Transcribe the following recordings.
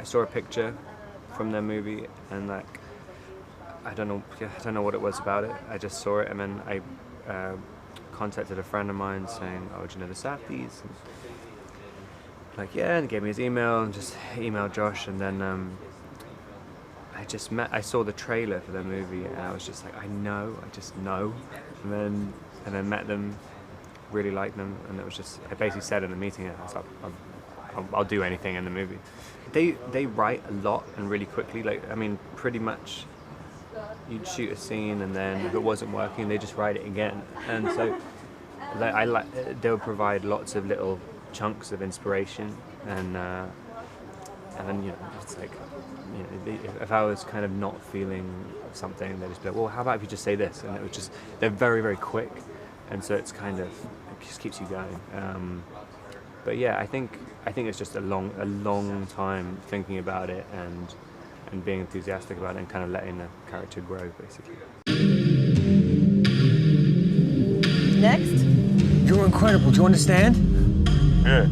I saw a picture from their movie, and like I don't know what it was about it. I just saw it, and then I contacted a friend of mine saying, "Oh, do you know the Safdies?" And like, yeah, and he gave me his email, and just emailed Josh, and then I saw the trailer for their movie, and I was just like, I just know, and then met them, really liked them, and it was just, I basically said in the meeting, I was like, I'll do anything in the movie. They write a lot and really quickly, like, I mean, pretty much you'd shoot a scene, and then if it wasn't working, they just write it again, and so they'll provide lots of little chunks of inspiration, and then, you know, it's like, you know, if I was kind of not feeling something, they'd just be like, well, how about if you just say this? And it was just, they're very, very quick, and so it's kind of, it just keeps you going. But yeah, I think it's just a long time thinking about it and being enthusiastic about it and kind of letting the character grow, basically. Next? You're incredible, do you understand? Yeah.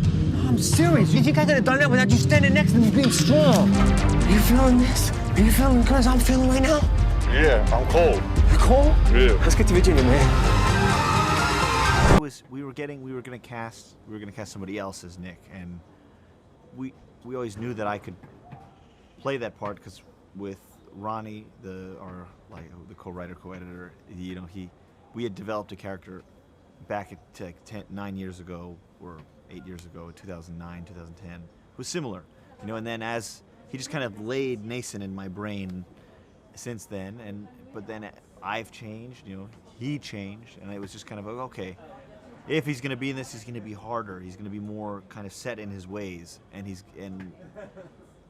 I'm serious. You think I could have done that without you standing next to me being strong? Are you feeling this? Are you feeling as I'm feeling right now? Yeah, I'm cold. You cold? Yeah. Let's get to Virginia, man. We were gonna cast somebody else as Nick, and we always knew that I could play that part because with Ronnie, the co-writer, co-editor, you know, we had developed a character back at 9 years ago or 8 years ago, 2009, 2010, was similar, you know, and then as he just kind of laid nascent in my brain since then, but then I've changed, you know, he changed, and it was just kind of like, okay, if he's going to be in this, he's going to be harder, he's going to be more kind of set in his ways, and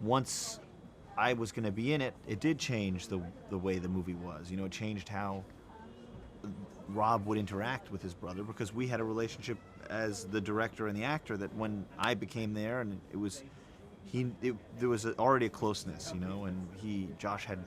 once I was going to be in it, it did change the way the movie was, you know, it changed how Rob would interact with his brother, because we had a relationship as the director and the actor that when I became there, and there was already a closeness, you know, and Josh had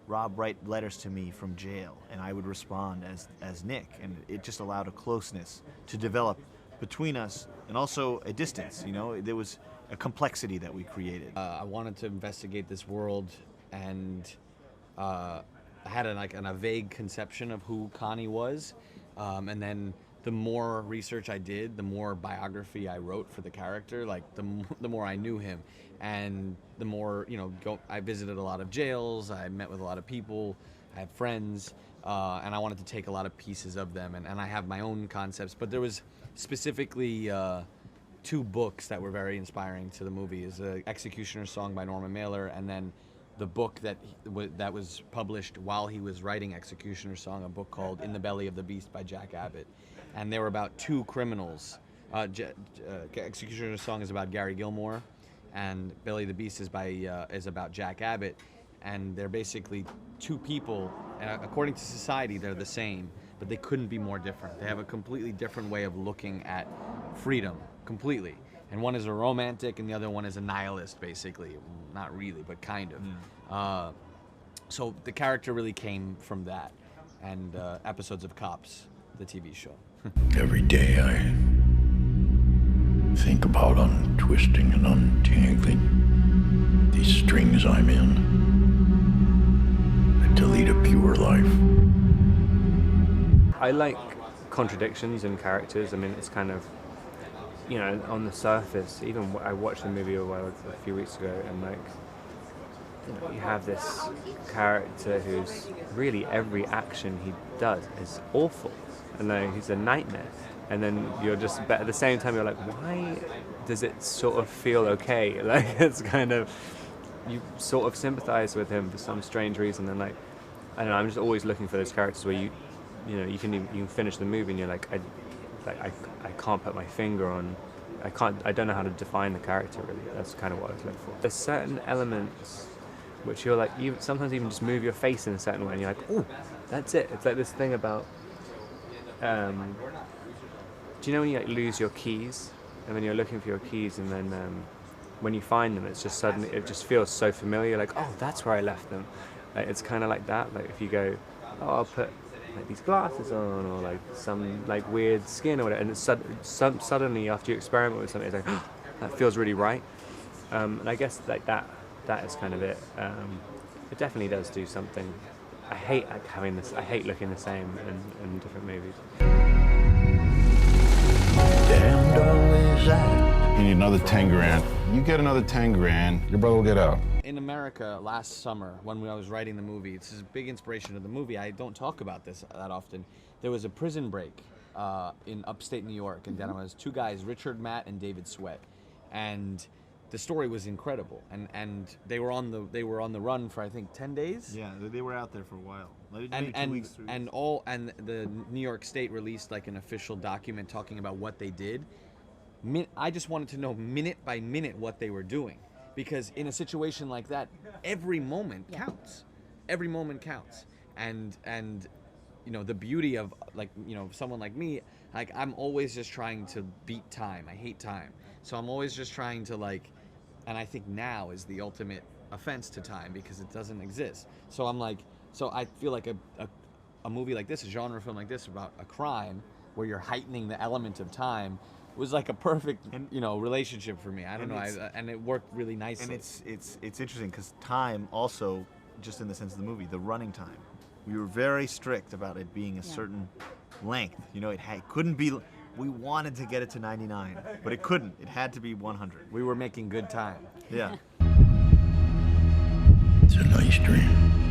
Rob write letters to me from jail, and I would respond as Nick, and it just allowed a closeness to develop between us, and also a distance, you know, there was a complexity that we created. I wanted to investigate this world, and I had a vague conception of who Connie was, and then the more research I did, the more biography I wrote for the character, like the more I knew him, and the more, you know, I visited a lot of jails, I met with a lot of people, I had friends, and I wanted to take a lot of pieces of them, and I have my own concepts, but there was specifically 2 books that were very inspiring to the movie. Is Executioner's Song by Norman Mailer, and then the book that was published while he was writing Executioner's Song, a book called In the Belly of the Beast by Jack Abbott. And they were about 2 criminals. Executioner's Song is about Gary Gilmore, and Belly of the Beast is about Jack Abbott. And they're basically 2 people, and according to society, they're the same, but they couldn't be more different. They have a completely different way of looking at freedom, completely. And one is a romantic, and the other one is a nihilist, basically. Not really, but kind of. So the character really came from that, and episodes of Cops, the TV show. Every day I think about untwisting and untangling these strings I'm in to lead a pure life. I like contradictions in characters. I mean, it's kind of, you know, on the surface, even I watched the movie a few weeks ago, and like, you know, you have this character who's really every action he does is awful, and like he's a nightmare, and then you're just, but at the same time you're like, why does it sort of feel okay? Like, it's kind of, you sort of sympathize with him for some strange reason, and like, I don't know, I'm just always looking for those characters where you can finish the movie and you're like, I can't put my finger on, I don't know how to define the character really. That's kind of what I was looking for. There's certain elements which you're like, sometimes even just move your face in a certain way and you're like, oh, that's it. It's like this thing about, do you know when you like lose your keys and then you're looking for your keys, and then when you find them, it's just suddenly, it just feels so familiar, like, oh, that's where I left them. Like, it's kind of like that. Like if you go, oh, I'll put like these glasses on, or like some like weird skin or whatever, and it's suddenly after you experiment with something, it's like, oh, that feels really right. And I guess like that that is kind of it. It definitely does do something. I hate like having this. I hate looking the same in different movies. Damned always act. You need another 10 grand. You get another 10 grand, your brother will get out. In America last summer, when I was writing the movie, it's a big inspiration of the movie. I don't talk about this that often. There was a prison break in upstate New York, and then it was two guys, Richard Matt and David Sweat, and the story was incredible. And they were on the run for I think 10 days. Yeah, they were out there for a while. Maybe 2 weeks, 3 weeks. And the New York State released like an official document talking about what they did. I just wanted to know minute by minute what they were doing, because in a situation like that, every moment counts. Every moment counts. And you know, the beauty of, like, you know, someone like me, like, I'm always just trying to beat time. I hate time. So I'm always just trying to, like, and I think now is the ultimate offense to time because it doesn't exist. So I'm like, so I feel like a movie like this, a genre film like this about a crime where you're heightening the element of time was like a perfect, you know, relationship for me. I don't know, and it worked really nicely. And it's interesting because time also, just in the sense of the movie, the running time. We were very strict about it being a certain length. You know, it couldn't be. We wanted to get it to 99, but it couldn't. It had to be 100. We were making good time. Yeah. It's a nice dream.